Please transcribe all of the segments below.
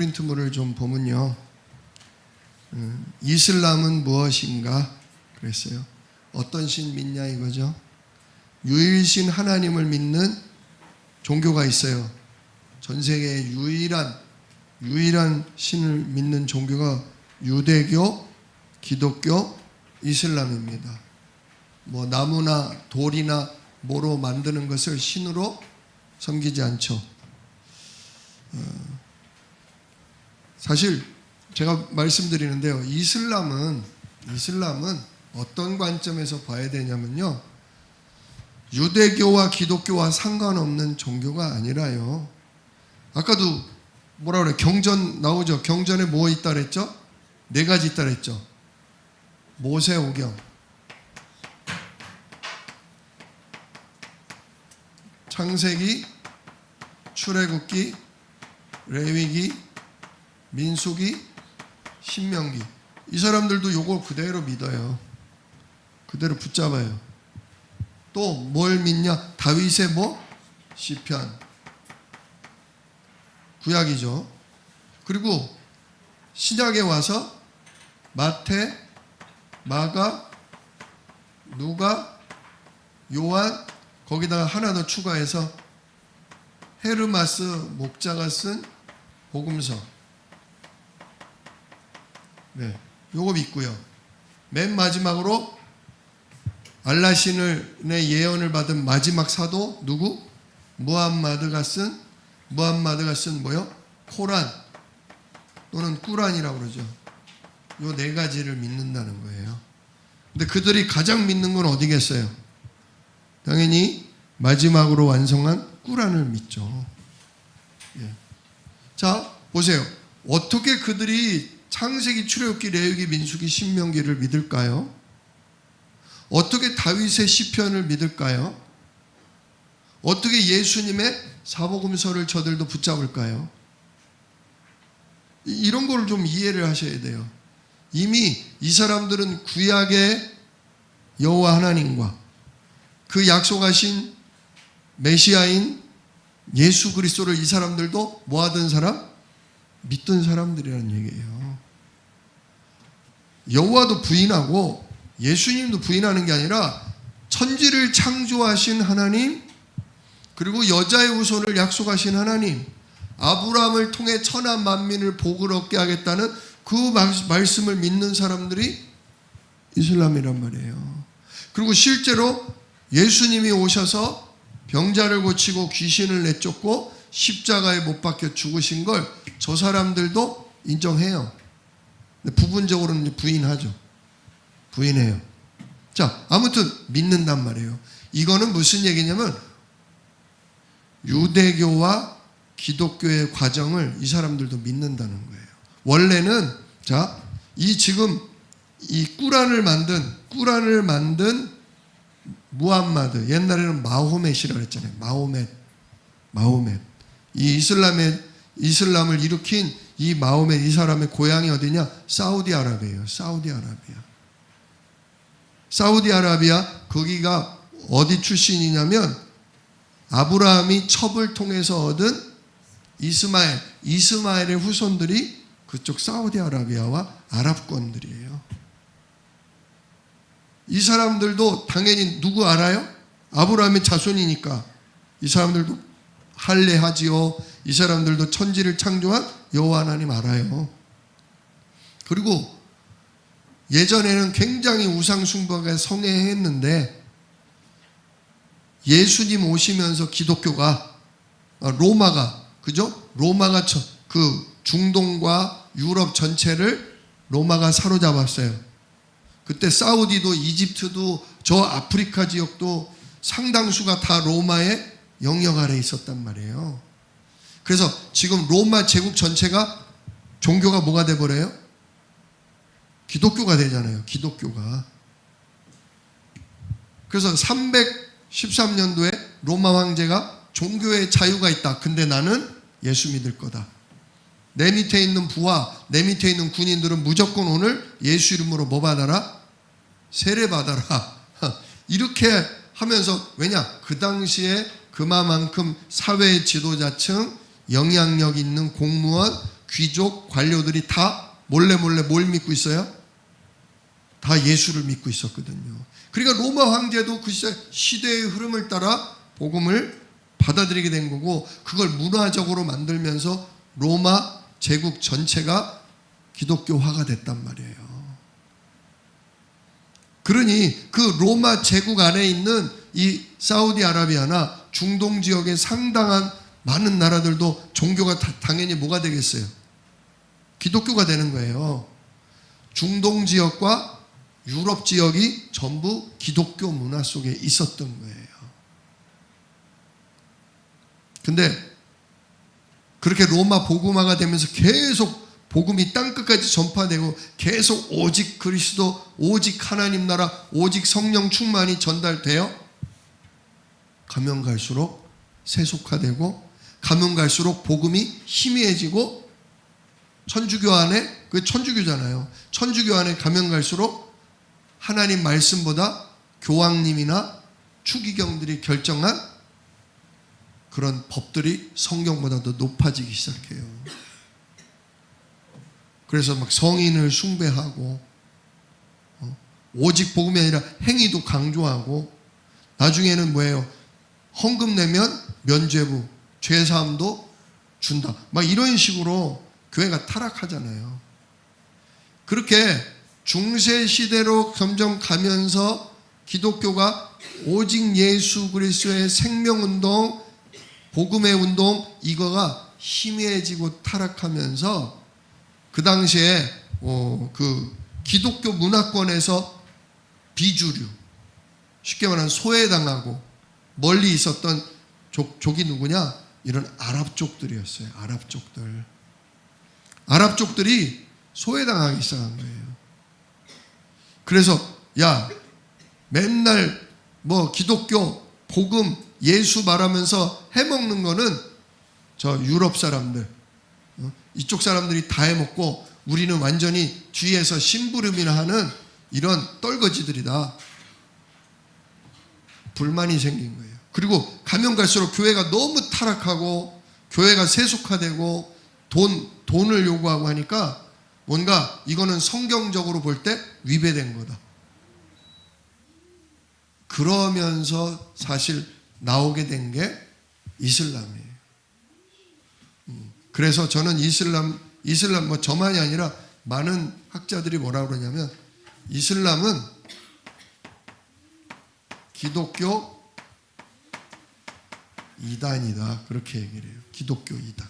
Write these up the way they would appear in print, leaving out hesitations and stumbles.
코린토물을 좀 보면요, 이슬람은 무엇인가 그랬어요. 어떤 신 믿냐 이거죠. 유일신 하나님을 믿는 종교가 있어요. 전 세계의 유일한 신을 믿는 종교가 유대교, 기독교, 이슬람입니다. 뭐 나무나 돌이나 뭐로 만드는 것을 신으로 섬기지 않죠. 사실 제가 말씀드리는데요, 이슬람은 어떤 관점에서 봐야 되냐면요, 유대교와 기독교와 상관없는 종교가 아니라요, 아까도 뭐라 그래, 경전 나오죠. 경전에 뭐 있다 그랬죠? 4가지 있다 그랬죠. 모세오경, 창세기, 출애굽기, 레위기, 민수기, 신명기. 이 사람들도 요걸 그대로 믿어요. 그대로 붙잡아요. 또 뭘 믿냐? 다윗의 뭐? 시편. 구약이죠. 그리고 신약에 와서 마태, 마가, 누가, 요한, 거기다가 하나 더 추가해서 헤르마스 목자가 쓴 복음서. 네, 요거 믿고요. 맨 마지막으로 알라신의 예언을 받은 마지막 사도 누구? 무함마드가 쓴 뭐요? 코란 또는 꾸란이라고 그러죠. 요 4가지를 믿는다는 거예요. 근데 그들이 가장 믿는 건 어디겠어요? 당연히 마지막으로 완성한 꾸란을 믿죠. 예. 자, 보세요. 어떻게 그들이 창세기, 출애굽기, 레위기, 민수기, 신명기를 믿을까요? 어떻게 다윗의 시편을 믿을까요? 어떻게 예수님의 사복음서를 저들도 붙잡을까요? 이런 걸 좀 이해를 하셔야 돼요. 이미 이 사람들은 구약의 여호와 하나님과 그 약속하신 메시아인 예수 그리스도를 이 사람들도 뭐 하던 사람? 믿던 사람들이라는 얘기예요. 여호와도 부인하고 예수님도 부인하는 게 아니라 천지를 창조하신 하나님, 그리고 여자의 후손을 약속하신 하나님, 아브라함을 통해 천하 만민을 복을 얻게 하겠다는 그 말씀을 믿는 사람들이 이슬람이란 말이에요. 그리고 실제로 예수님이 오셔서 병자를 고치고 귀신을 내쫓고 십자가에 못 박혀 죽으신 걸 저 사람들도 인정해요. 근데 부분적으로는 부인하죠. 부인해요. 자, 아무튼 믿는단 말이에요. 이거는 무슨 얘기냐면 유대교와 기독교의 과정을 이 사람들도 믿는다는 거예요. 원래는 지금 이 꾸란을 만든 무함마드, 옛날에는 마호멧이라고 했잖아요. 마호멧. 이 이슬람을 일으킨 이 마호멧, 이 사람의 고향이 어디냐? 사우디아라비아예요. 사우디아라비아, 거기가 어디 출신이냐면 아브라함이 첩을 통해서 얻은 이스마엘의 후손들이 그쪽 사우디아라비아와 아랍권들이에요. 이 사람들도 당연히 누구 알아요? 아브라함의 자손이니까 이 사람들도 할례하지요. 이 사람들도 천지를 창조한 여호와 하나님 알아요. 그리고 예전에는 굉장히 우상 숭배에 성행했는데 예수님 오시면서 기독교가 로마가 그 중동과 유럽 전체를 로마가 사로잡았어요. 그때 사우디도 이집트도 저 아프리카 지역도 상당수가 다 로마의 영역 아래에 있었단 말이에요. 그래서 지금 로마 제국 전체가 종교가 뭐가 돼버려요? 기독교가 되잖아요. 기독교가. 그래서 313년도에 로마 황제가 종교의 자유가 있다. 근데 나는 예수 믿을 거다. 내 밑에 있는 부하, 내 밑에 있는 군인들은 무조건 오늘 예수 이름으로 뭐 받아라? 세례 받아라. 이렇게 하면서, 왜냐? 그 당시에 그만큼 사회 지도자층, 영향력 있는 공무원, 귀족, 관료들이 다 몰래 뭘 믿고 있어요? 다 예수를 믿고 있었거든요. 그러니까 로마 황제도 그 시대의 흐름을 따라 복음을 받아들이게 된 거고, 그걸 문화적으로 만들면서 로마 제국 전체가 기독교화가 됐단 말이에요. 그러니 그 로마 제국 안에 있는 이 사우디아라비아나 중동 지역의 상당한 많은 나라들도 종교가 당연히 뭐가 되겠어요? 기독교가 되는 거예요. 중동 지역과 유럽 지역이 전부 기독교 문화 속에 있었던 거예요. 근데 그렇게 로마 복음화가 되면서 계속 복음이 땅끝까지 전파되고 계속 오직 그리스도, 오직 하나님 나라, 오직 성령 충만이 전달되어 가면 갈수록 세속화되고, 가면 갈수록 복음이 희미해지고, 천주교 안에, 그 천주교잖아요. 천주교 안에 가면 갈수록 하나님 말씀보다 교황님이나 추기경들이 결정한 그런 법들이 성경보다 더 높아지기 시작해요. 그래서 막 성인을 숭배하고, 오직 복음이 아니라 행위도 강조하고, 나중에는 뭐예요? 헌금 내면 면죄부, 죄사함도 준다. 막 이런 식으로 교회가 타락하잖아요. 그렇게 중세 시대로 점점 가면서 기독교가 오직 예수 그리스도의 생명운동, 복음의 운동, 이거가 희미해지고 타락하면서 그 당시에 그 기독교 문화권에서 비주류, 쉽게 말하면 소외당하고 멀리 있었던 족이 누구냐? 이런 아랍족들이었어요. 아랍족들이 소외당하기 시작한 거예요. 그래서 맨날 뭐 기독교, 복음, 예수 말하면서 해먹는 거는 저 유럽 사람들, 이쪽 사람들이 다 해먹고 우리는 완전히 뒤에서 심부름이나 하는 이런 떨거지들이다. 불만이 생긴 거예요. 그리고 가면 갈수록 교회가 너무 타락하고 교회가 세속화되고 돈을 요구하고 하니까 뭔가 이거는 성경적으로 볼 때 위배된 거다. 그러면서 사실 나오게 된 게 이슬람이에요. 그래서 저는 이슬람 뭐 저만이 아니라 많은 학자들이 뭐라고 그러냐면, 이슬람은 기독교 이단이다, 그렇게 얘기를 해요. 기독교 이단.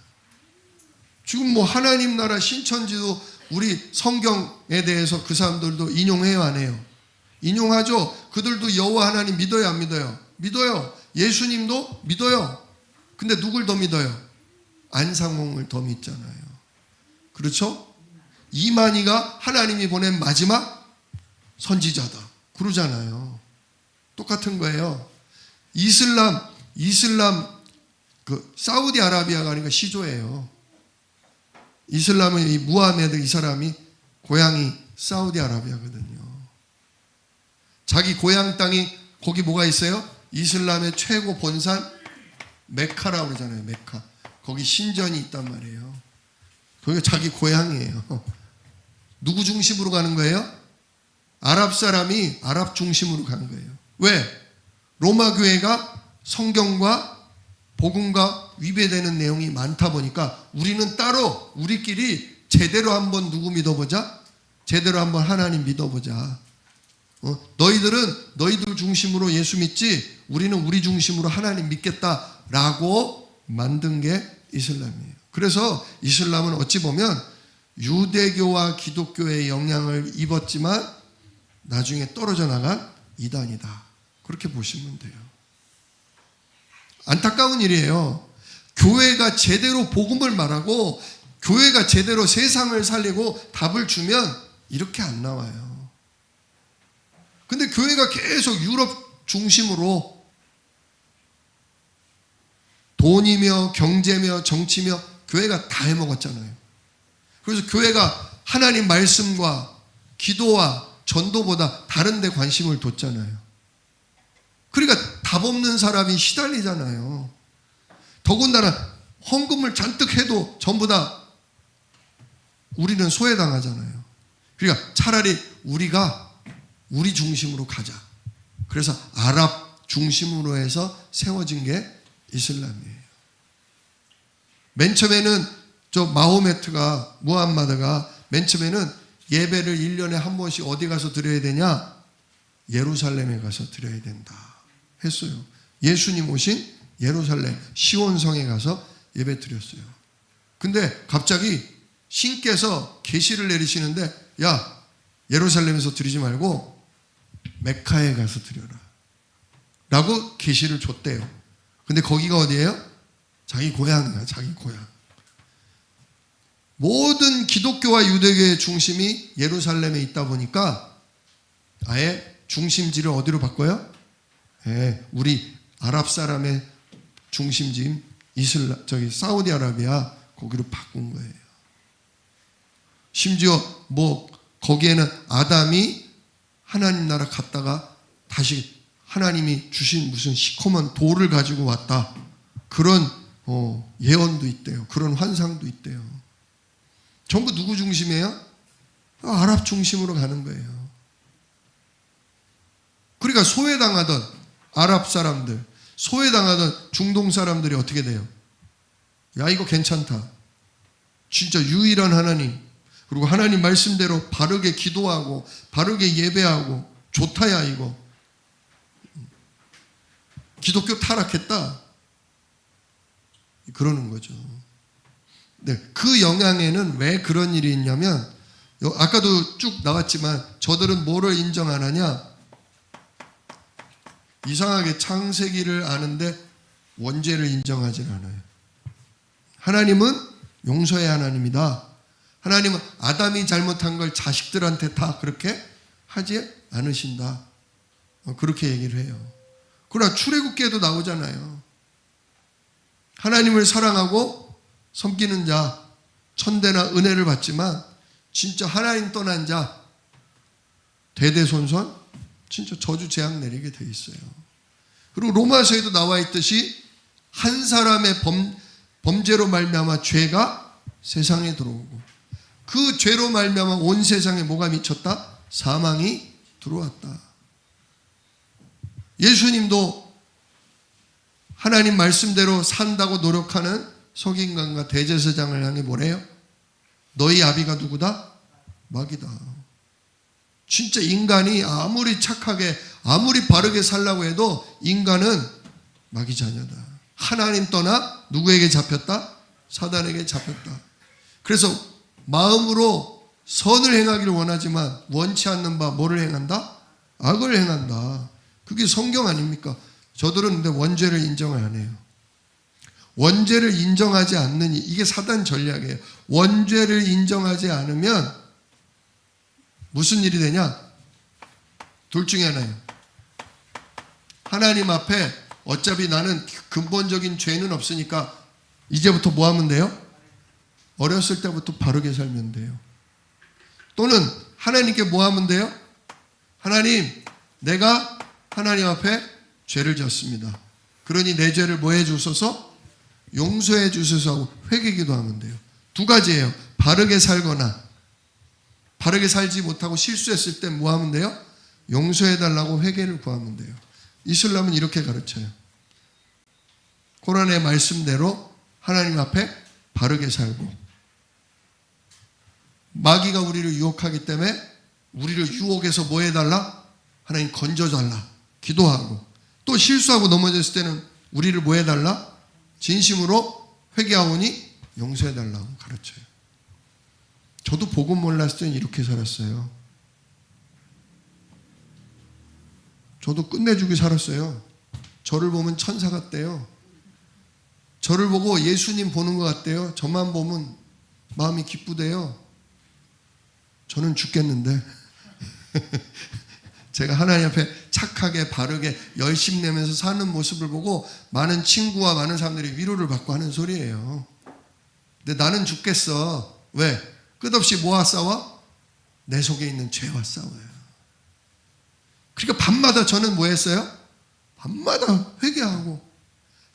지금 뭐 하나님 나라 신천지도 우리 성경에 대해서 그 사람들도 인용해요, 안 해요? 인용하죠. 그들도 여호와 하나님 믿어요, 안 믿어요? 믿어요. 예수님도 믿어요. 근데 누굴 더 믿어요? 안상홍을 더 믿잖아요. 그렇죠? 이만희가 하나님이 보낸 마지막 선지자다 그러잖아요. 똑같은 거예요. 이슬람 그 사우디아라비아가 그러니까 시조예요. 이슬람은 이 무하메드 이 사람이 고향이 사우디아라비아거든요. 자기 고향 땅이 거기 뭐가 있어요? 이슬람의 최고 본산 메카라고 그러잖아요. 메카. 거기 신전이 있단 말이에요. 거기가 자기 고향이에요. 누구 중심으로 가는 거예요? 아랍 사람이 아랍 중심으로 가는 거예요. 왜? 로마 교회가 성경과 복음과 위배되는 내용이 많다 보니까 우리는 따로 우리끼리 제대로 한번 누구 믿어보자. 제대로 한번 하나님 믿어보자. 너희들은 너희들 중심으로 예수 믿지, 우리는 우리 중심으로 하나님 믿겠다라고 만든 게 이슬람이에요. 그래서 이슬람은 어찌 보면 유대교와 기독교의 영향을 입었지만 나중에 떨어져 나간 이단이다, 그렇게 보시면 돼요. 안타까운 일이에요. 교회가 제대로 복음을 말하고 교회가 제대로 세상을 살리고 답을 주면 이렇게 안 나와요. 근데 교회가 계속 유럽 중심으로 돈이며 경제며 정치며 교회가 다 해먹었잖아요. 그래서 교회가 하나님 말씀과 기도와 전도보다 다른 데 관심을 뒀잖아요. 그러니까 답 없는 사람이 시달리잖아요. 더군다나 헌금을 잔뜩 해도 전부 다 우리는 소외당하잖아요. 그러니까 차라리 우리가 우리 중심으로 가자. 그래서 아랍 중심으로 해서 세워진 게 이슬람이에요. 맨 처음에는 저 마호메트가, 무함마드가 맨 처음에는 예배를 1년에 한 번씩 어디 가서 드려야 되냐? 예루살렘에 가서 드려야 된다 했어요. 예수님 오신 예루살렘 시온성에 가서 예배 드렸어요. 근데 갑자기 신께서 계시를 내리시는데, 야, 예루살렘에서 드리지 말고 메카에 가서 드려라 라고 계시를 줬대요. 근데 거기가 어디예요? 자기 고향이야. 자기 고향. 모든 기독교와 유대교의 중심이 예루살렘에 있다 보니까 아예 중심지를 어디로 바꿔요? 우리 아랍 사람의 중심지인 사우디아라비아 거기로 바꾼 거예요. 심지어 거기에는 아담이 하나님 나라 갔다가 다시 하나님이 주신 무슨 시커먼 돌을 가지고 왔다. 그런 예언도 있대요. 그런 환상도 있대요. 전부 누구 중심이에요? 아랍 중심으로 가는 거예요. 그러니까 소외당하던 아랍 사람들, 소외당하던 중동 사람들이 어떻게 돼요? 야, 이거 괜찮다. 진짜 유일한 하나님, 그리고 하나님 말씀대로 바르게 기도하고 바르게 예배하고 좋다야 이거. 기독교 타락했다. 그러는 거죠. 네, 그 영향에는 왜 그런 일이 있냐면, 아까도 쭉 나왔지만 저들은 뭐를 인정 안 하냐? 이상하게 창세기를 아는데 원죄를 인정하지 않아요. 하나님은 용서의 하나님이다. 하나님은 아담이 잘못한 걸 자식들한테 다 그렇게 하지 않으신다. 그렇게 얘기를 해요. 그러나 출애굽기에도 나오잖아요. 하나님을 사랑하고 섬기는 자, 천대나 은혜를 받지만 진짜 하나님 떠난 자, 대대손손 진짜 저주 재앙 내리게 돼 있어요. 그리고 로마서에도 나와 있듯이 한 사람의 범죄로 말미암아 죄가 세상에 들어오고, 그 죄로 말미암아 온 세상에 뭐가 미쳤다? 사망이 들어왔다. 예수님도 하나님 말씀대로 산다고 노력하는 서기관과 대제사장을 향해 뭐래요? 너희 아비가 누구다? 마귀다. 진짜 인간이 아무리 착하게 아무리 바르게 살라고 해도 인간은 마귀 자녀다. 하나님 떠나 누구에게 잡혔다? 사단에게 잡혔다. 그래서 마음으로 선을 행하기를 원하지만 원치 않는 바 뭐를 행한다? 악을 행한다. 그게 성경 아닙니까? 저들은 근데 원죄를 인정을 안 해요. 원죄를 인정하지 않는, 이게 사단 전략이에요. 원죄를 인정하지 않으면 무슨 일이 되냐? 둘 중에 하나예요. 하나님 앞에 어차피 나는 근본적인 죄는 없으니까 이제부터 뭐 하면 돼요? 어렸을 때부터 바르게 살면 돼요. 또는 하나님께 뭐 하면 돼요? 하나님, 내가 하나님 앞에 죄를 졌습니다. 그러니 내 죄를 뭐 해 주소서? 용서해 주소서 하고 회개기도 하면 돼요. 두 가지예요. 바르게 살거나 바르게 살지 못하고 실수했을 때 뭐 하면 돼요? 용서해 달라고 회개를 구하면 돼요. 이슬람은 이렇게 가르쳐요. 코란의 말씀대로 하나님 앞에 바르게 살고, 마귀가 우리를 유혹하기 때문에 우리를 유혹해서 뭐 해달라? 하나님 건져달라 기도하고, 또 실수하고 넘어졌을 때는 우리를 뭐 해달라? 진심으로 회개하오니 용서해달라고 가르쳐요. 저도 복음 몰랐을 때는 이렇게 살았어요. 저도 끝내주기 살았어요. 저를 보면 천사 같대요. 저를 보고 예수님 보는 것 같대요. 저만 보면 마음이 기쁘대요. 저는 죽겠는데 제가 하나님 앞에 착하게 바르게 열심 내면서 사는 모습을 보고 많은 친구와 많은 사람들이 위로를 받고 하는 소리예요. 근데 나는 죽겠어. 왜? 끝없이 뭐와 싸워? 내 속에 있는 죄와 싸워요. 그러니까 밤마다 저는 뭐 했어요? 밤마다 회개하고,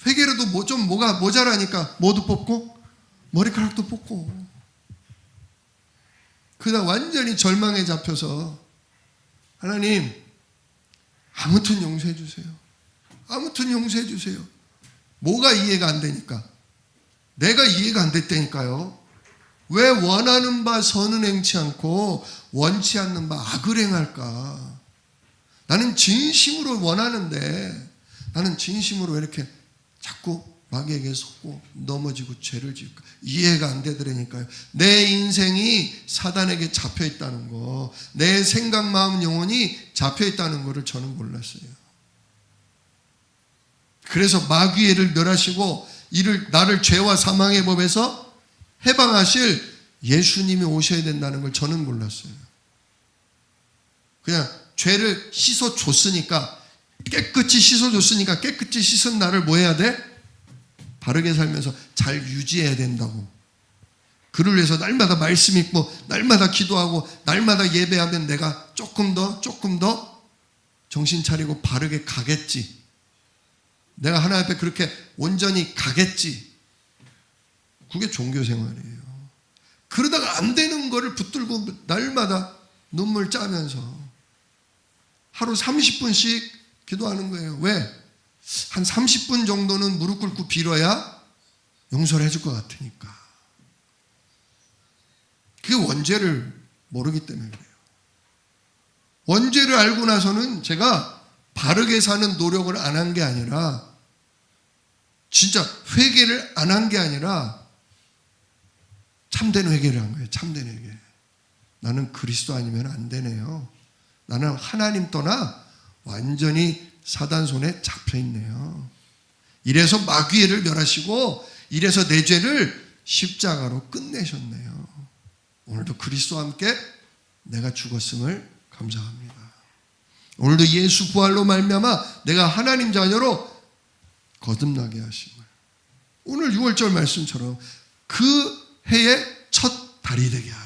회개로도 뭐가 모자라니까 뭐도 뽑고 머리카락도 뽑고. 그러다 완전히 절망에 잡혀서 하나님 아무튼 용서해 주세요. 아무튼 용서해 주세요. 뭐가 이해가 안 되니까? 내가 이해가 안 됐다니까요. 왜 원하는 바 선은 행치 않고 원치 않는 바 악을 행할까? 나는 진심으로 원하는데 나는 진심으로 왜 이렇게 자꾸 마귀에게 속고 넘어지고 죄를 지을까? 이해가 안 되더라니까요. 내 인생이 사단에게 잡혀 있다는 거, 내 생각, 마음, 영혼이 잡혀 있다는 것을 저는 몰랐어요. 그래서 마귀를 멸하시고 나를 죄와 사망의 법에서 해방하실 예수님이 오셔야 된다는 걸 저는 몰랐어요. 그냥 죄를 씻어줬으니까, 깨끗이 씻어줬으니까 깨끗이 씻은 나를 뭐 해야 돼? 바르게 살면서 잘 유지해야 된다고. 그를 위해서 날마다 말씀 읽고 날마다 기도하고 날마다 예배하면 내가 조금 더 정신 차리고 바르게 가겠지. 내가 하나님 앞에 그렇게 온전히 가겠지. 그게 종교 생활이에요. 그러다가 안 되는 거를 붙들고 날마다 눈물 짜면서 하루 30분씩 기도하는 거예요. 왜? 한 30분 정도는 무릎 꿇고 빌어야 용서를 해줄 것 같으니까. 그게 원죄를 모르기 때문에 그래요. 원죄를 알고 나서는 제가 바르게 사는 노력을 안 한 게 아니라, 진짜 회개를 안 한 게 아니라 참된 회개를 한 거예요. 참된 회개. 나는 그리스도 아니면 안 되네요. 나는 하나님 떠나 완전히 사단 손에 잡혀 있네요. 이래서 마귀를 멸하시고 이래서 내 죄를 십자가로 끝내셨네요. 오늘도 그리스도와 함께 내가 죽었음을 감사합니다. 오늘도 예수 부활로 말미암아 내가 하나님 자녀로 거듭나게 하심을, 오늘 6월절 말씀처럼 그 해의 첫 달이 되게 하라.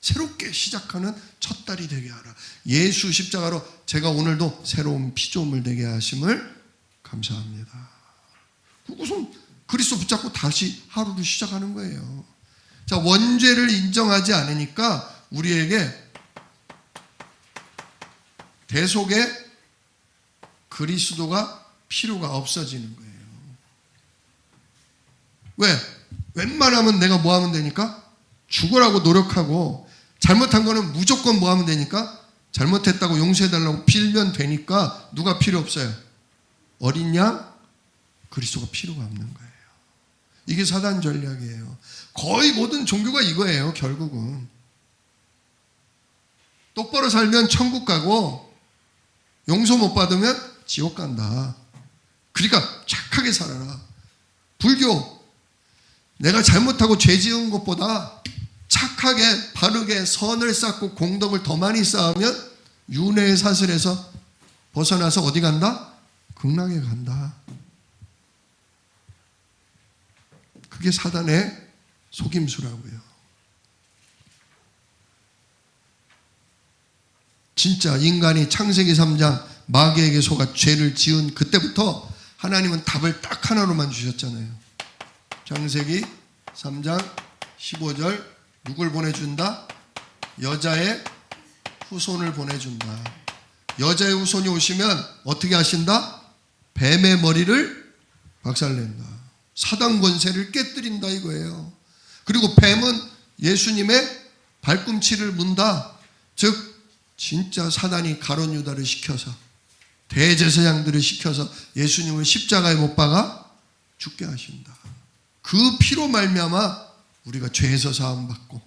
새롭게 시작하는 첫 달이 되게 하라. 예수 십자가로 제가 오늘도 새로운 피조물 되게 하심을 감사합니다. 그것은 그리스도 붙잡고 다시 하루를 시작하는 거예요. 자, 원죄를 인정하지 않으니까 우리에게 대속의 그리스도가 필요가 없어지는 거예요. 왜? 웬만하면 내가 뭐 하면 되니까? 죽으라고 노력하고, 잘못한 거는 무조건 뭐 하면 되니까? 잘못했다고 용서해달라고 빌면 되니까 누가 필요 없어요? 어린 양 그리스도가 필요가 없는 거예요. 이게 사단 전략이에요. 거의 모든 종교가 이거예요. 결국은 똑바로 살면 천국 가고 용서 못 받으면 지옥 간다. 그러니까 착하게 살아라. 불교, 내가 잘못하고 죄 지은 것보다 착하게 바르게 선을 쌓고 공덕을 더 많이 쌓으면 윤회의 사슬에서 벗어나서 어디 간다? 극락에 간다. 그게 사단의 속임수라고요. 진짜 인간이 창세기 3장 마귀에게 속아 죄를 지은 그때부터 하나님은 답을 딱 하나로만 주셨잖아요. 창세기 3장 15절, 누굴 보내준다? 여자의 후손을 보내준다. 여자의 후손이 오시면 어떻게 하신다? 뱀의 머리를 박살낸다. 사단 권세를 깨뜨린다 이거예요. 그리고 뱀은 예수님의 발꿈치를 문다. 즉 진짜 사단이 가룟 유다를 시켜서, 대제사장들을 시켜서 예수님을 십자가에 못 박아 죽게 하신다. 그 피로 말미암아 우리가 죄에서 사함받고,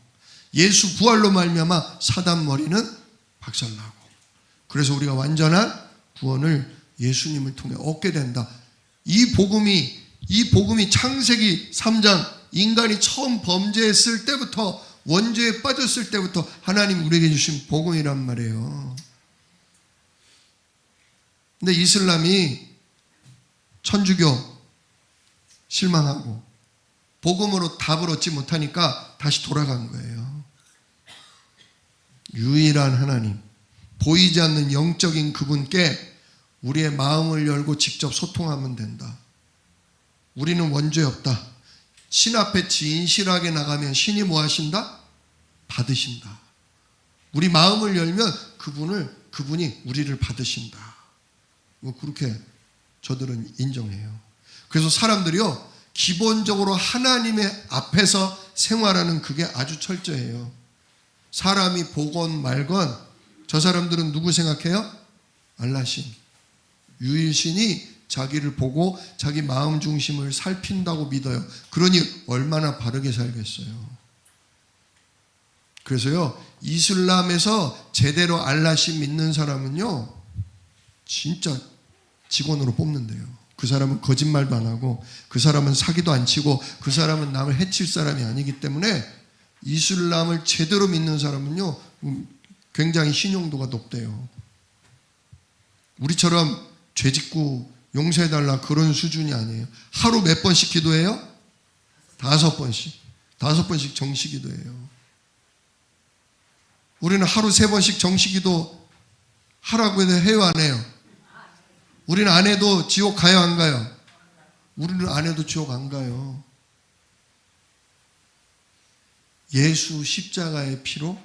예수 부활로 말미암아 사단 머리는 박살나고, 그래서 우리가 완전한 구원을 예수님을 통해 얻게 된다. 이 복음이 창세기 3장 인간이 처음 범죄했을 때부터, 원죄에 빠졌을 때부터 하나님 우리에게 주신 복음이란 말이에요. 근데 이슬람이 천주교 실망하고 복음으로 답을 얻지 못하니까 다시 돌아간 거예요. 유일한 하나님, 보이지 않는 영적인 그분께 우리의 마음을 열고 직접 소통하면 된다. 우리는 원죄 없다. 신 앞에 진실하게 나가면 신이 뭐 하신다? 받으신다. 우리 마음을 열면 그분이 우리를 받으신다. 그렇게 저들은 인정해요. 그래서 사람들이요, 기본적으로 하나님의 앞에서 생활하는 그게 아주 철저해요. 사람이 보건 말건 저 사람들은 누구 생각해요? 알라신, 유일신이 자기를 보고 자기 마음 중심을 살핀다고 믿어요. 그러니 얼마나 바르게 살겠어요. 그래서요, 이슬람에서 제대로 알라신 믿는 사람은요, 진짜 직원으로 뽑는데요. 그 사람은 거짓말도 안 하고, 그 사람은 사기도 안 치고, 그 사람은 남을 해칠 사람이 아니기 때문에 이슬람을 제대로 믿는 사람은요, 굉장히 신용도가 높대요. 우리처럼 죄짓고 용서해달라 그런 수준이 아니에요. 하루 몇 번씩 기도해요? 5번씩. 5번씩 정시기도해요. 우리는 하루 3번씩 정시기도 하라고 해도 해요, 안 해요? 우리는 안 해도 지옥 가요, 안 가요? 우리는 안 해도 지옥 안 가요. 예수 십자가의 피로,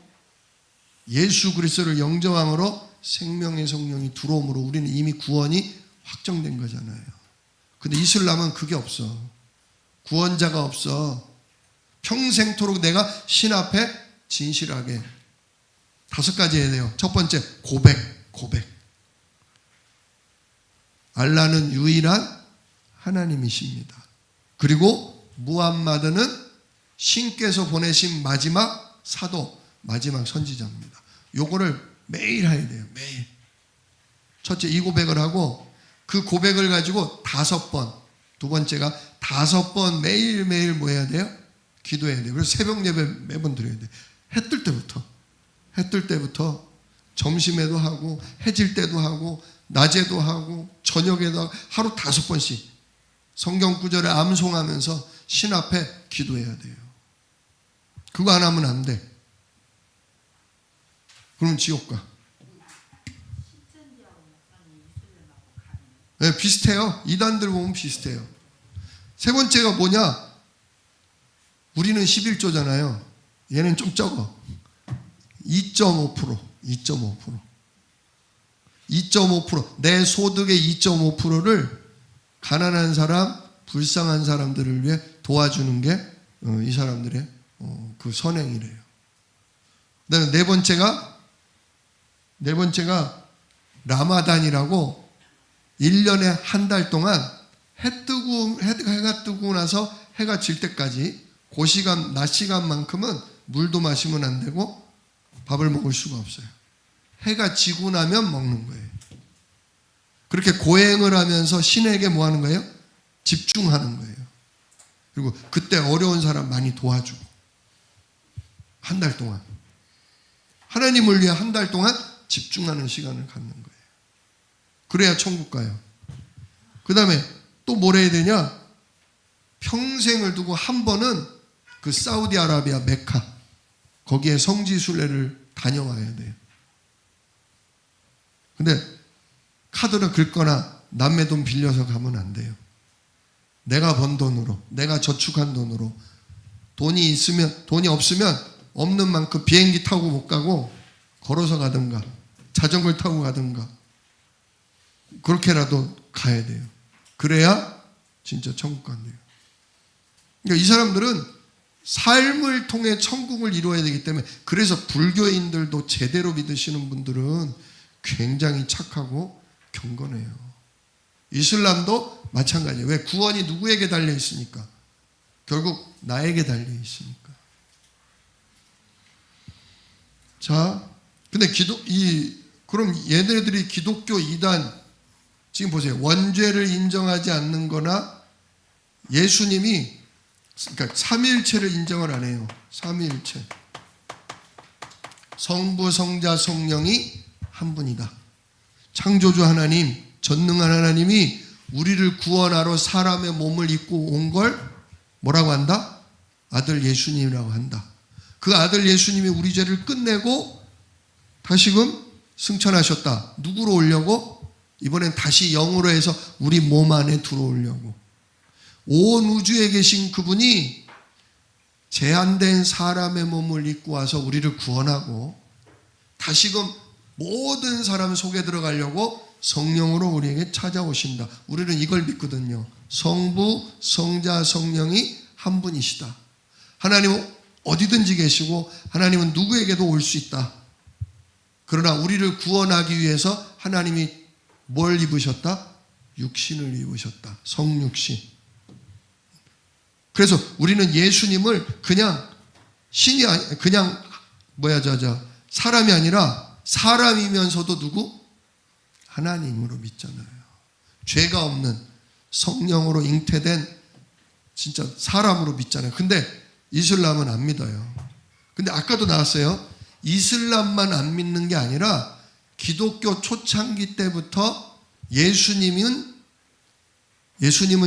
예수 그리스도를 영접함으로 생명의 성령이 들어옴으로 우리는 이미 구원이 확정된 거잖아요. 근데 이슬람은 그게 없어. 구원자가 없어. 평생토록 내가 신 앞에 진실하게 5가지 해야 돼요. 첫 번째, 고백. 알라는 유일한 하나님이십니다. 그리고 무함마드는 신께서 보내신 마지막 사도, 마지막 선지자입니다. 요거를 매일 해야 돼요. 매일. 첫째, 이 고백을 하고 그 고백을 가지고 5번, 두 번째가 5번 매일매일 뭐 해야 돼요? 기도해야 돼요. 그래서 새벽 예배 매번 드려야 돼요. 해 뜰 때부터 점심에도 하고 해질 때도 하고 낮에도 하고 저녁에도 하고 하루 5번씩 성경 구절을 암송하면서 신 앞에 기도해야 돼요. 그거 안 하면 안 돼. 그럼 지옥 가. 네, 비슷해요. 이단들 보면 비슷해요. 세 번째가 뭐냐? 우리는 11조잖아요. 얘는 좀 적어. 2.5%. 내 소득의 2.5%를 가난한 사람, 불쌍한 사람들을 위해 도와주는 게 이 사람들의 그 선행이래요. 그다음에 네 번째가 라마단이라고 1년에 한 달 동안 해가 뜨고 나서 해가 질 때까지 그 시간, 낮 시간만큼은 물도 마시면 안 되고 밥을 먹을 수가 없어요. 해가 지고 나면 먹는 거예요. 그렇게 고행을 하면서 신에게 뭐 하는 거예요? 집중하는 거예요. 그리고 그때 어려운 사람 많이 도와주고 한 달 동안 하나님을 위해 한 달 동안 집중하는 시간을 갖는 거예요. 그래야 천국 가요. 그 다음에 또 뭘 해야 되냐? 평생을 두고 한 번은 그 사우디아라비아 메카 거기에 성지순례를 다녀와야 돼요. 근데 카드를 긁거나 남의 돈 빌려서 가면 안 돼요. 내가 번 돈으로, 내가 저축한 돈으로, 돈이 없으면 없는 만큼 비행기 타고 못 가고 걸어서 가든가 자전거를 타고 가든가 그렇게라도 가야 돼요. 그래야 진짜 천국 간대요. 그러니까 이 사람들은 삶을 통해 천국을 이루어야 되기 때문에, 그래서 불교인들도 제대로 믿으시는 분들은 굉장히 착하고 경건해요. 이슬람도 마찬가지예요. 왜? 구원이 누구에게 달려 있으니까. 결국 나에게 달려 있으니까. 자, 근데 그럼 얘네들이 기독교 이단, 지금 보세요. 원죄를 인정하지 않는 거나 예수님이, 그러니까 삼위일체를 인정을 안 해요. 삼위일체. 성부, 성자, 성령이 한 분이다. 창조주 하나님, 전능한 하나님이 우리를 구원하러 사람의 몸을 입고 온 걸 뭐라고 한다? 아들 예수님이라고 한다. 그 아들 예수님이 우리 죄를 끝내고 다시금 승천하셨다. 누구로 오려고? 이번엔 다시 영으로 해서 우리 몸 안에 들어오려고. 온 우주에 계신 그분이 제한된 사람의 몸을 입고 와서 우리를 구원하고 다시금 모든 사람 속에 들어가려고 성령으로 우리에게 찾아오신다. 우리는 이걸 믿거든요. 성부, 성자, 성령이 한 분이시다. 하나님은 어디든지 계시고 하나님은 누구에게도 올 수 있다. 그러나 우리를 구원하기 위해서 하나님이 뭘 입으셨다? 육신을 입으셨다. 성육신. 그래서 우리는 예수님을 그냥 그냥 사람이 아니라 사람이면서도 누구? 하나님으로 믿잖아요. 죄가 없는 성령으로 잉태된 진짜 사람으로 믿잖아요. 근데 이슬람은 안 믿어요. 근데 아까도 나왔어요. 이슬람만 안 믿는 게 아니라 기독교 초창기 때부터 예수님은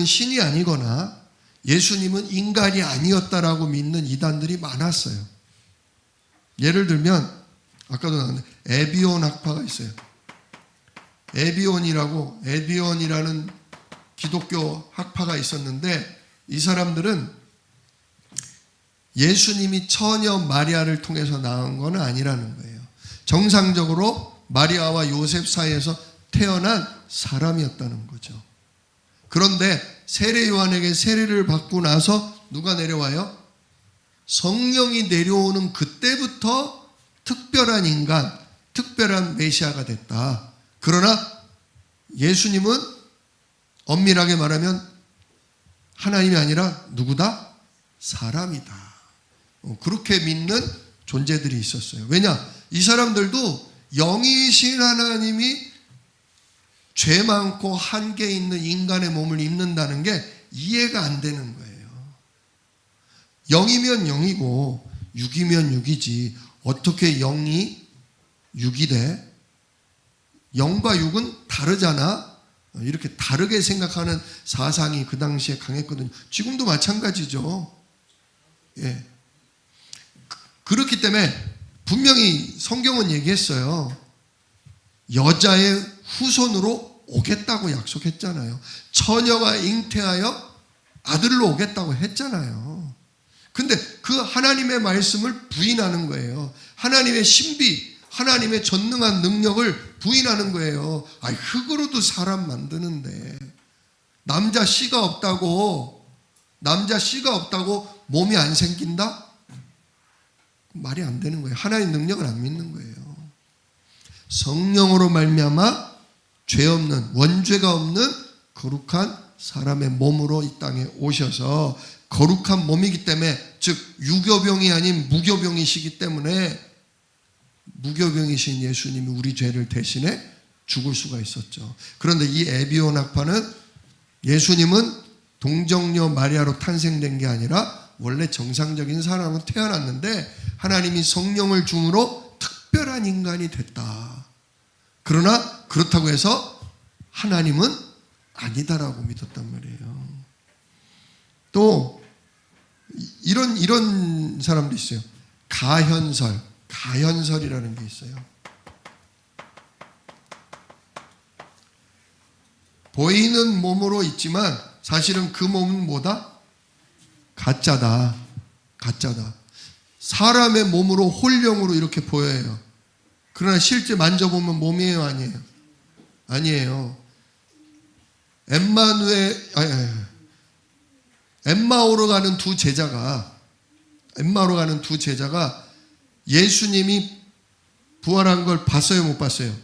신이 아니거나 예수님은 인간이 아니었다라고 믿는 이단들이 많았어요. 예를 들면 아까도 나왔는데 에비온 학파가 있어요. 에비온이라는 기독교 학파가 있었는데 이 사람들은 예수님이 처녀 마리아를 통해서 낳은 건 아니라는 거예요. 정상적으로 마리아와 요셉 사이에서 태어난 사람이었다는 거죠. 그런데 세례 요한에게 세례를 받고 나서 누가 내려와요? 성령이 내려오는 그때부터 특별한 인간, 특별한 메시아가 됐다. 그러나 예수님은 엄밀하게 말하면 하나님이 아니라 누구다? 사람이다. 그렇게 믿는 존재들이 있었어요. 왜냐? 이 사람들도 영이신 하나님이 죄 많고 한계 있는 인간의 몸을 입는다는 게 이해가 안 되는 거예요. 영이면 영이고 육이면 육이지 어떻게 영이 육이 돼? 영과 육은 다르잖아. 이렇게 다르게 생각하는 사상이 그 당시에 강했거든요. 지금도 마찬가지죠. 예. 그렇기 때문에 분명히 성경은 얘기했어요. 여자의 후손으로 오겠다고 약속했잖아요. 처녀가 잉태하여 아들로 오겠다고 했잖아요. 근데 그 하나님의 말씀을 부인하는 거예요. 하나님의 신비, 하나님의 전능한 능력을 부인하는 거예요. 흙으로도 사람 만드는데 남자 씨가 없다고 몸이 안 생긴다? 말이 안 되는 거예요. 하나님의 능력을 안 믿는 거예요. 성령으로 말미암아 죄 없는, 원죄가 없는 거룩한 사람의 몸으로 이 땅에 오셔서 거룩한 몸이기 때문에, 즉 유교병이 아닌 무교병이시기 때문에 무교병이신 예수님이 우리 죄를 대신해 죽을 수가 있었죠. 그런데 이 에비온 학파는 예수님은 동정녀 마리아로 탄생된 게 아니라 원래 정상적인 사람으로 태어났는데 하나님이 성령을 줌으로 특별한 인간이 됐다. 그러나 그렇다고 해서 하나님은 아니다라고 믿었단 말이에요. 또 이런 사람도 있어요. 가현설이라는 게 있어요. 보이는 몸으로 있지만 사실은 그 몸은 뭐다? 가짜다. 사람의 몸으로 홀령으로 이렇게 보여요. 그러나 실제 만져보면 몸이에요, 아니에요? 아니에요. 엠마오로 가는 두 제자가 예수님이 부활한 걸 봤어요, 못 봤어요?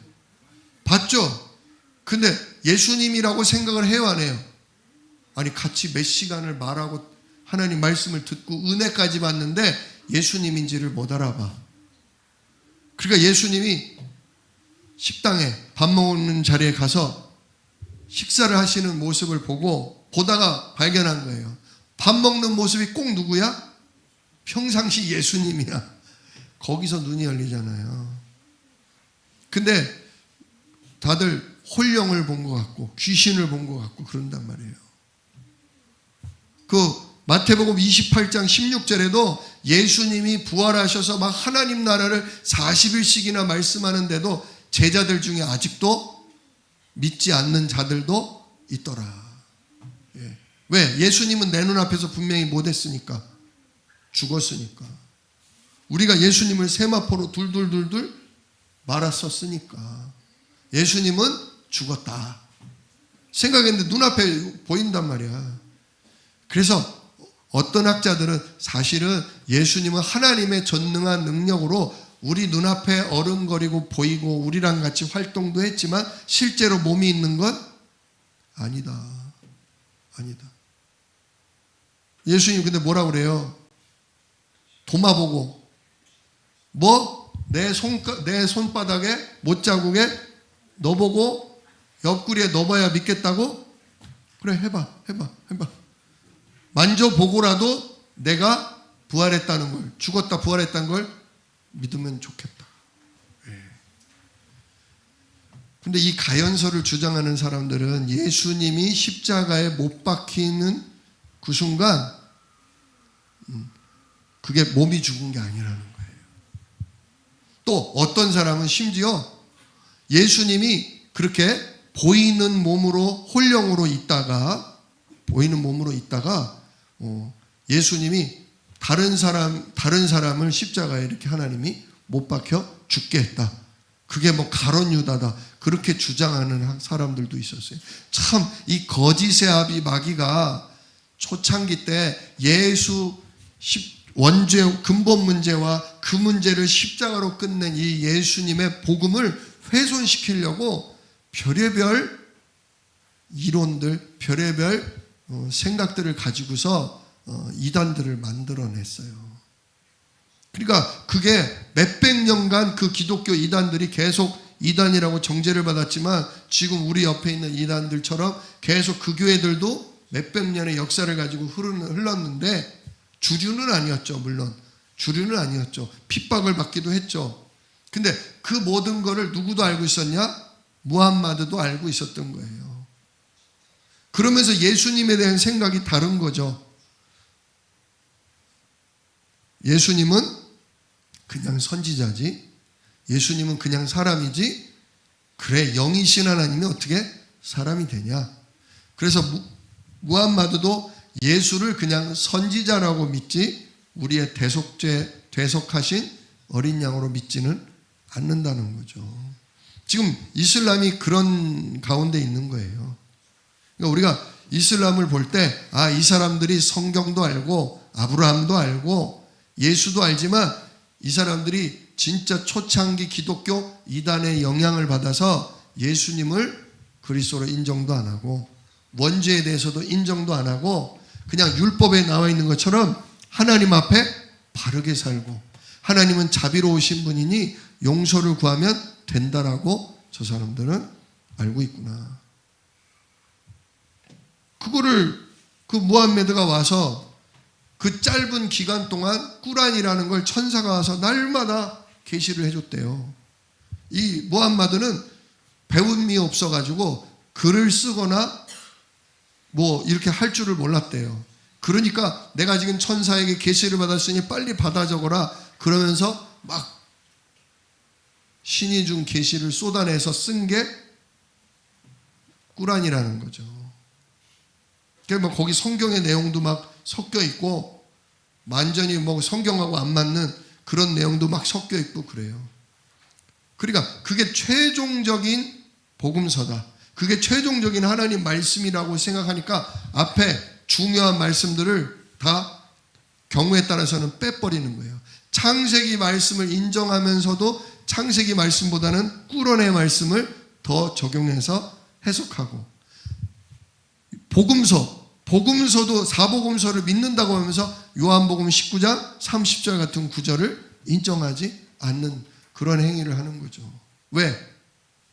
봤죠? 근데 예수님이라고 생각을 해요, 안 해요? 아니, 같이 몇 시간을 말하고 하나님 말씀을 듣고 은혜까지 받는데 예수님인지를 못 알아봐. 그러니까 예수님이 식당에 밥 먹는 자리에 가서 식사를 하시는 모습을 보다가 발견한 거예요. 밥 먹는 모습이 꼭 누구야? 평상시 예수님이야. 거기서 눈이 열리잖아요. 근데 다들 홀령을 본 것 같고 귀신을 본 것 같고 그런단 말이에요. 그 마태복음 28장 16절에도 예수님이 부활하셔서 막 하나님 나라를 40일씩이나 말씀하는데도 제자들 중에 아직도 믿지 않는 자들도 있더라. 예. 왜? 예수님은 내 눈앞에서 분명히 못했으니까. 죽었으니까. 우리가 예수님을 세마포로 둘둘둘둘 말았었으니까. 예수님은 죽었다 생각했는데 눈앞에 보인단 말이야. 그래서 어떤 학자들은 사실은 예수님은 하나님의 전능한 능력으로 우리 눈앞에 어른거리고 보이고 우리랑 같이 활동도 했지만 실제로 몸이 있는 건 아니다. 예수님 근데 뭐라고 그래요? 도마 보고 내 손바닥에 못자국에 넣어보고 옆구리에 넣어봐야 믿겠다고? 그래 해봐. 만져보고라도 내가 부활했다는 걸, 죽었다 부활했다는 걸 믿으면 좋겠다. 근데 이 가연설을 주장하는 사람들은 예수님이 십자가에 못 박히는 그 순간 그게 몸이 죽은 게 아니라는 거예요. 또 어떤 사람은 심지어 예수님이 그렇게 보이는 몸으로 홀령으로 있다가 예수님이 다른 사람을 십자가에 이렇게 하나님이 못 박혀 죽게 했다. 그게 가론 유다다. 그렇게 주장하는 사람들도 있었어요. 참 이 거짓의 아비 마귀가 초창기 때 예수 원죄 근본 문제와 그 문제를 십자가로 끝낸 이 예수님의 복음을 훼손시키려고 별의별 이론들, 별의별 생각들을 가지고서 이단들을 만들어냈어요. 그러니까 그게 몇백 년간 그 기독교 이단들이 계속 이단이라고 정죄를 받았지만 지금 우리 옆에 있는 이단들처럼 계속 그 교회들도 몇백 년의 역사를 가지고 흘렀는데 주류는 아니었죠. 물론 주류는 아니었죠. 핍박을 받기도 했죠. 근데 그 모든 거를 누구도 알고 있었냐? 무함마드도 알고 있었던 거예요. 그러면서 예수님에 대한 생각이 다른 거죠. 예수님은 그냥 선지자지, 예수님은 그냥 사람이지, 그래 영이신 하나님이 어떻게 사람이 되냐. 그래서 무함마드도 예수를 그냥 선지자라고 믿지 우리의 대속하신 어린 양으로 믿지는 않는다는 거죠. 지금 이슬람이 그런 가운데 있는 거예요. 그러니까 우리가 이슬람을 볼 때 이 사람들이 성경도 알고 아브라함도 알고 예수도 알지만 이 사람들이 진짜 초창기 기독교 이단의 영향을 받아서 예수님을 그리스도로 인정도 안 하고 원죄에 대해서도 인정도 안 하고 그냥 율법에 나와 있는 것처럼 하나님 앞에 바르게 살고 하나님은 자비로우신 분이니 용서를 구하면 된다라고 저 사람들은 알고 있구나. 그거를 그 무함메드가 와서 그 짧은 기간 동안 꾸란이라는 걸 천사가 와서 날마다 계시를 해줬대요. 이 무함마드는 배움이 없어가지고 글을 쓰거나 이렇게 할 줄을 몰랐대요. 그러니까 내가 지금 천사에게 계시를 받았으니 빨리 받아 적어라 그러면서 막 신이 준 계시를 쏟아내서 쓴 게 꾸란이라는 거죠. 그러니까 거기 성경의 내용도 막 섞여 있고 완전히 성경하고 안 맞는 그런 내용도 막 섞여 있고 그래요. 그러니까 그게 최종적인 복음서다. 그게 최종적인 하나님 말씀이라고 생각하니까 앞에 중요한 말씀들을 다 경우에 따라서는 빼버리는 거예요. 창세기 말씀을 인정하면서도 창세기 말씀보다는 꾸란의 말씀을 더 적용해서 해석하고 복음서도 사복음서를 믿는다고 하면서 요한복음 19장 30절 같은 구절을 인정하지 않는 그런 행위를 하는 거죠. 왜?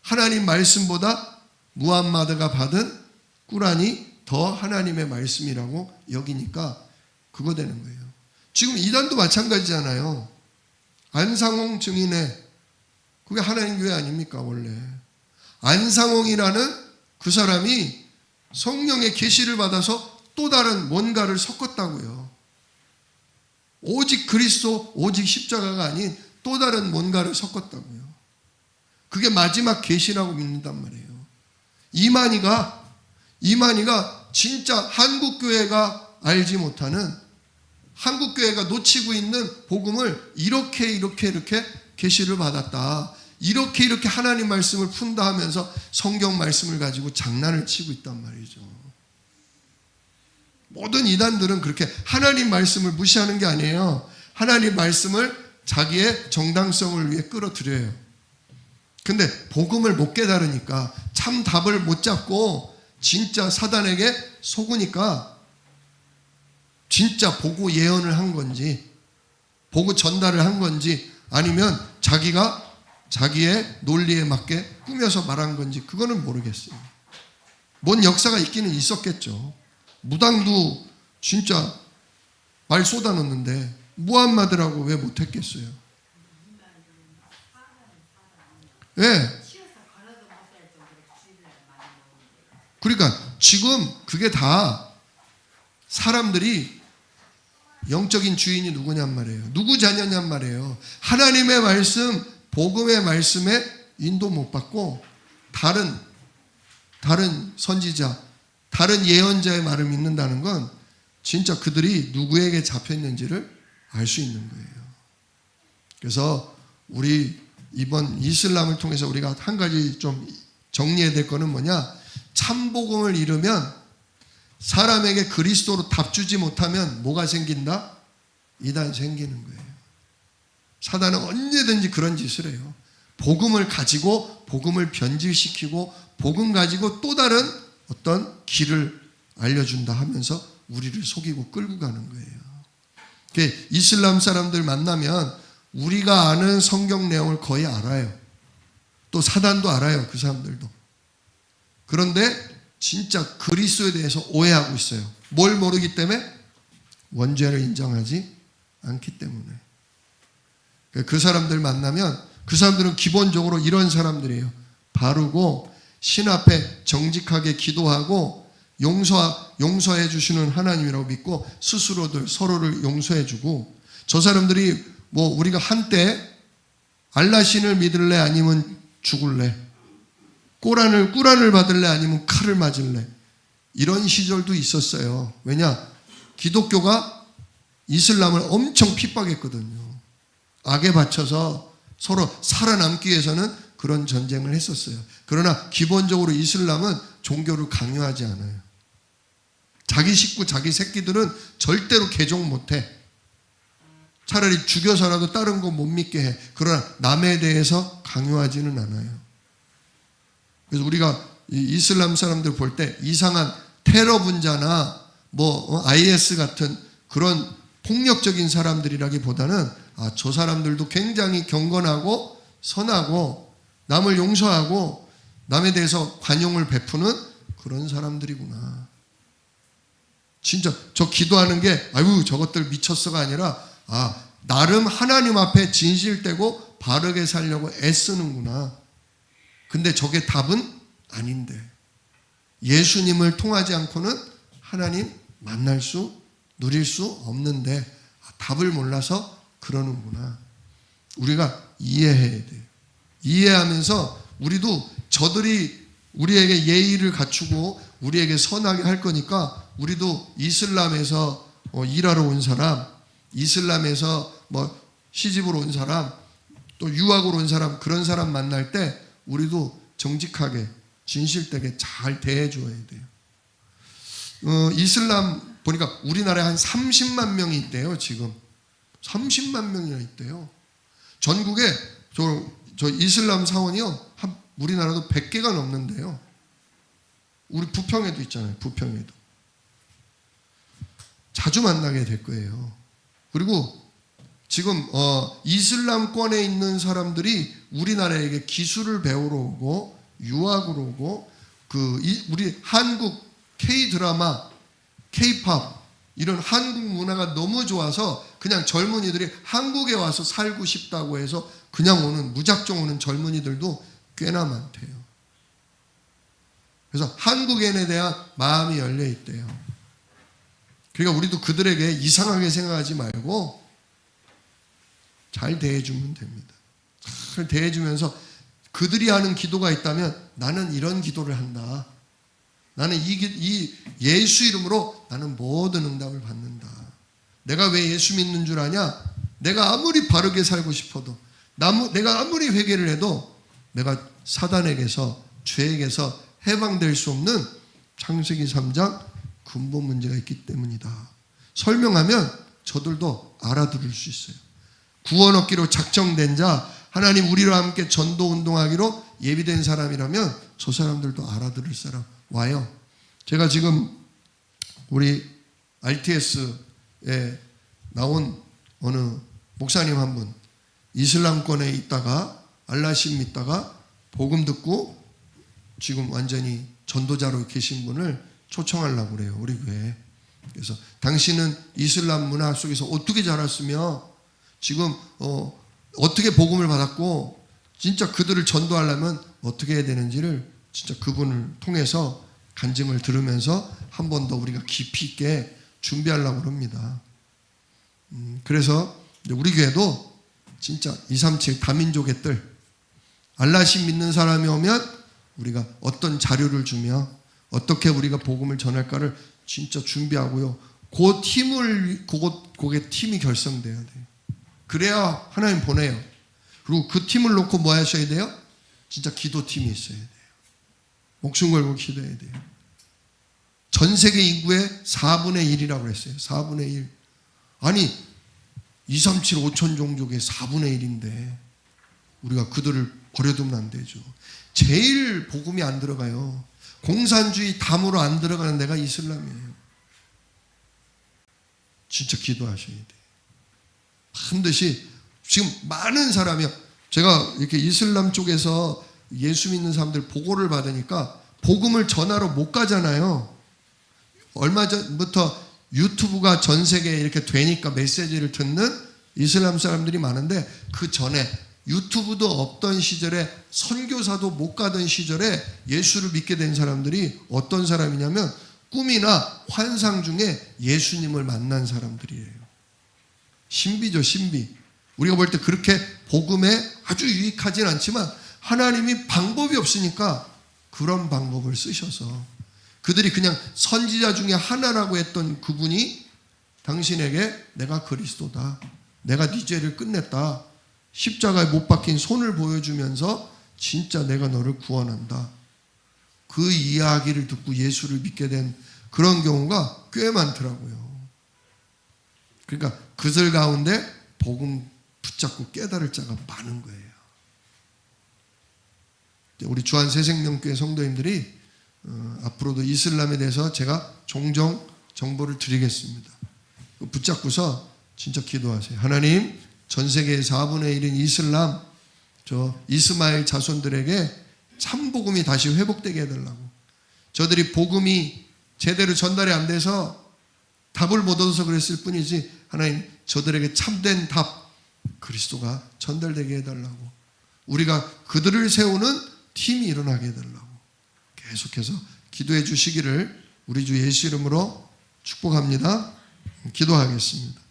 하나님 말씀보다 무함마드가 받은 꾸란이 더 하나님의 말씀이라고 여기니까 그거 되는 거예요. 지금 이단도 마찬가지잖아요. 안상홍 증인의 그게 하나님 교회 아닙니까 원래. 안상홍이라는 그 사람이 성령의 계시를 받아서 또 다른 뭔가를 섞었다고요. 오직 그리스도, 오직 십자가가 아닌 또 다른 뭔가를 섞었다고요. 그게 마지막 계시라고 믿는단 말이에요. 이만희가 진짜 한국교회가 알지 못하는, 한국교회가 놓치고 있는 복음을 이렇게 계시를 받았다. 이렇게 하나님 말씀을 푼다 하면서 성경 말씀을 가지고 장난을 치고 있단 말이죠. 모든 이단들은 그렇게 하나님 말씀을 무시하는 게 아니에요. 하나님 말씀을 자기의 정당성을 위해 끌어들여요. 근데 복음을 못 깨달으니까, 참 답을 못 잡고 진짜 사단에게 속으니까 진짜 보고 예언을 한 건지, 보고 전달을 한 건지, 아니면 자기가 자기의 논리에 맞게 꾸며서 말한 건지, 그거는 모르겠어요. 뭔 역사가 있기는 있었겠죠. 무당도 진짜 말 쏟아놓는데 무함마드라고 왜 못했겠어요? 예. 그러니까 지금 그게 다 사람들이 영적인 주인이 누구냔 말이에요. 누구 자녀냔 말이에요. 하나님의 말씀, 복음의 말씀에 인도 못 받고 다른 선지자, 다른 예언자의 말을 믿는다는 건 진짜 그들이 누구에게 잡혀있는지를 알 수 있는 거예요. 그래서 우리 이번 이슬람을 통해서 우리가 한 가지 좀 정리해야 될 거는 뭐냐? 참복음을 잃으면, 사람에게 그리스도로 답 주지 못하면 뭐가 생긴다? 이단 생기는 거예요. 사단은 언제든지 그런 짓을 해요. 복음을 가지고 복음을 변질시키고 복음 가지고 또 다른 어떤 길을 알려준다 하면서 우리를 속이고 끌고 가는 거예요. 이슬람 사람들 만나면 우리가 아는 성경 내용을 거의 알아요. 또 사단도 알아요. 그 사람들도. 그런데 진짜 그리스도에 대해서 오해하고 있어요. 뭘 모르기 때문에? 원죄를 인정하지 않기 때문에. 그 사람들 만나면, 그 사람들은 기본적으로 이런 사람들이에요. 바르고 신 앞에 정직하게 기도하고 용서해 주시는 하나님이라고 믿고 스스로들 서로를 용서해 주고, 저 사람들이 뭐 우리가 한때 알라신을 믿을래 아니면 죽을래, 꾸란을 받을래 아니면 칼을 맞을래, 이런 시절도 있었어요. 왜냐? 기독교가 이슬람을 엄청 핍박했거든요. 악에 바쳐서 서로 살아남기 위해서는 그런 전쟁을 했었어요. 그러나 기본적으로 이슬람은 종교를 강요하지 않아요. 자기 식구, 자기 새끼들은 절대로 개종 못해. 차라리 죽여서라도 다른 거 못 믿게 해. 그러나 남에 대해서 강요하지는 않아요. 그래서 우리가 이슬람 사람들 볼 때 이상한 테러 분자나 IS 같은 그런 폭력적인 사람들이라기보다는 저 사람들도 굉장히 경건하고 선하고 남을 용서하고 남에 대해서 관용을 베푸는 그런 사람들이구나. 진짜 저 기도하는 게 아유 저것들 미쳤어가 아니라 나름 하나님 앞에 진실되고 바르게 살려고 애쓰는구나. 근데 저게 답은 아닌데, 예수님을 통하지 않고는 하나님 만날 수, 누릴 수 없는데 답을 몰라서 그러는구나. 우리가 이해해야 돼요. 이해하면서 우리도 저들이 우리에게 예의를 갖추고 우리에게 선하게 할 거니까 우리도 이슬람에서 일하러 온 사람, 이슬람에서 시집으로 온 사람, 또 유학으로 온 사람, 그런 사람 만날 때 우리도 정직하게 진실되게 잘 대해줘야 돼요. 이슬람 보니까 우리나라에 한 30만 명이 있대요. 지금 30만 명이나 있대요. 전국에 저 이슬람 사원이요, 우리나라도 100개가 넘는데요. 우리 부평에도 있잖아요. 부평에도 자주 만나게 될 거예요. 그리고 지금 이슬람권에 있는 사람들이 우리나라에게 기술을 배우러 오고 유학으로 오고 우리 한국 K-드라마, K-팝 이런 한국 문화가 너무 좋아서 그냥 젊은이들이 한국에 와서 살고 싶다고 해서 그냥 무작정 오는 젊은이들도 꽤나 많대요. 그래서 한국인에 대한 마음이 열려 있대요. 그러니까 우리도 그들에게 이상하게 생각하지 말고 잘 대해주면 됩니다. 잘 대해주면서 그들이 하는 기도가 있다면 나는 이런 기도를 한다. 나는 이 예수 이름으로 나는 모든 응답을 받는다. 내가 왜 예수 믿는 줄 아냐? 내가 아무리 바르게 살고 싶어도 내가 아무리 회개를 해도 내가 사단에게서, 죄에게서 해방될 수 없는 창세기 3장 근본 문제가 있기 때문이다. 설명하면 저들도 알아들을 수 있어요. 구원 얻기로 작정된 자, 하나님 우리와 함께 전도 운동하기로 예비된 사람이라면 저 사람들도 알아들을 사람 와요. 제가 지금 우리 RTS에 나온 어느 목사님 한 분, 이슬람권에 있다가 알라심 믿다가 복음 듣고 지금 완전히 전도자로 계신 분을 초청하려고 그래요, 우리 교회에. 그래서 당신은 이슬람 문화 속에서 어떻게 자랐으며 지금 어떻게 복음을 받았고 진짜 그들을 전도하려면 어떻게 해야 되는지를 진짜 그분을 통해서 간증을 들으면서 한 번 더 우리가 깊이 있게 준비하려고 합니다. 그래서 우리 교회도 진짜 237 다민족의 뜰, 알라심 믿는 사람이 오면 우리가 어떤 자료를 주며 어떻게 우리가 복음을 전할까를 진짜 준비하고요. 그 팀을, 그게 팀이 결성돼야 돼요. 그래야 하나님 보내요. 그리고 그 팀을 놓고 뭐 하셔야 돼요? 진짜 기도팀이 있어야 돼요. 목숨 걸고 기도해야 돼요. 전 세계 인구의 4분의 1이라고 그랬어요. 4분의 1. 아니 237 5천 종족의 4분의 1인데 우리가 그들을 버려두면 안 되죠. 제일 복음이 안 들어가요. 공산주의 담으로 안 들어가는 데가 이슬람이에요. 진짜 기도하셔야 돼요. 반드시 지금 많은 사람이요. 제가 이렇게 이슬람 쪽에서 예수 믿는 사람들 보고를 받으니까 복음을 전하러 못 가잖아요. 얼마 전부터 유튜브가 전 세계에 이렇게 되니까 메시지를 듣는 이슬람 사람들이 많은데 그 전에 유튜브도 없던 시절에 선교사도 못 가던 시절에 예수를 믿게 된 사람들이 어떤 사람이냐면 꿈이나 환상 중에 예수님을 만난 사람들이에요. 신비죠, 신비. 우리가 볼 때 그렇게 복음에 아주 유익하진 않지만 하나님이 방법이 없으니까 그런 방법을 쓰셔서 그들이 그냥 선지자 중에 하나라고 했던 그분이 당신에게 내가 그리스도다, 내가 네 죄를 끝냈다, 십자가에 못 박힌 손을 보여주면서 진짜 내가 너를 구원한다, 그 이야기를 듣고 예수를 믿게 된 그런 경우가 꽤 많더라고요. 그러니까 그들 가운데 복음 붙잡고 깨달을 자가 많은 거예요. 우리 주한 새생명교회 성도님들이 앞으로도 이슬람에 대해서 제가 종종 정보를 드리겠습니다. 붙잡고서 진짜 기도하세요. 하나님, 전 세계의 4분의 1인 이슬람, 저 이스마엘 자손들에게 참 복음이 다시 회복되게 해달라고. 저들이 복음이 제대로 전달이 안 돼서 답을 못 얻어서 그랬을 뿐이지 하나님, 저들에게 참된 답, 그리스도가 전달되게 해달라고. 우리가 그들을 세우는 팀이 일어나게 해달라고. 계속해서 기도해 주시기를 우리 주 예수 이름으로 축복합니다. 기도하겠습니다.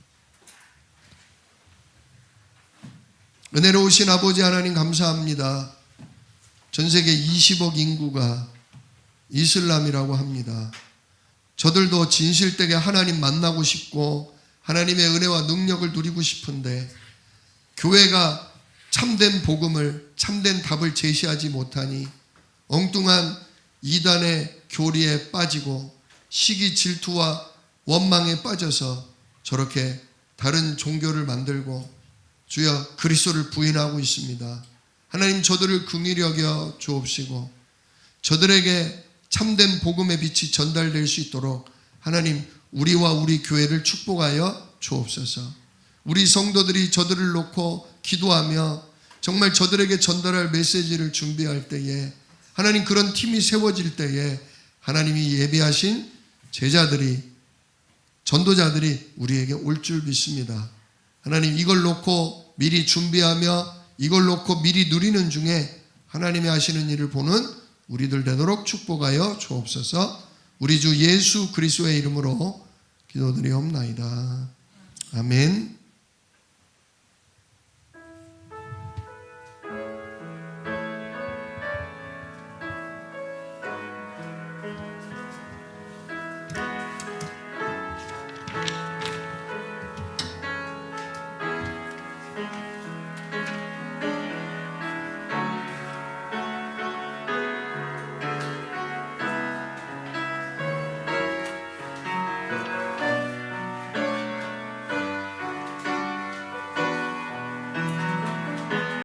은혜로우신 아버지 하나님 감사합니다. 전 세계 20억 인구가 이슬람이라고 합니다. 저들도 진실되게 하나님 만나고 싶고 하나님의 은혜와 능력을 누리고 싶은데 교회가 참된 복음을, 참된 답을 제시하지 못하니 엉뚱한 이단의 교리에 빠지고 시기 질투와 원망에 빠져서 저렇게 다른 종교를 만들고 주여 그리스도를 부인하고 있습니다. 하나님, 저들을 긍휼히 여겨 주옵시고 저들에게 참된 복음의 빛이 전달될 수 있도록 하나님, 우리와 우리 교회를 축복하여 주옵소서. 우리 성도들이 저들을 놓고 기도하며 정말 저들에게 전달할 메시지를 준비할 때에 하나님, 그런 팀이 세워질 때에 하나님이 예비하신 제자들이, 전도자들이 우리에게 올 줄 믿습니다. 하나님, 이걸 놓고 미리 준비하며 이걸 놓고 미리 누리는 중에 하나님이 하시는 일을 보는 우리들 되도록 축복하여 주옵소서. 우리 주 예수 그리스도의 이름으로 기도드리옵나이다. 아멘.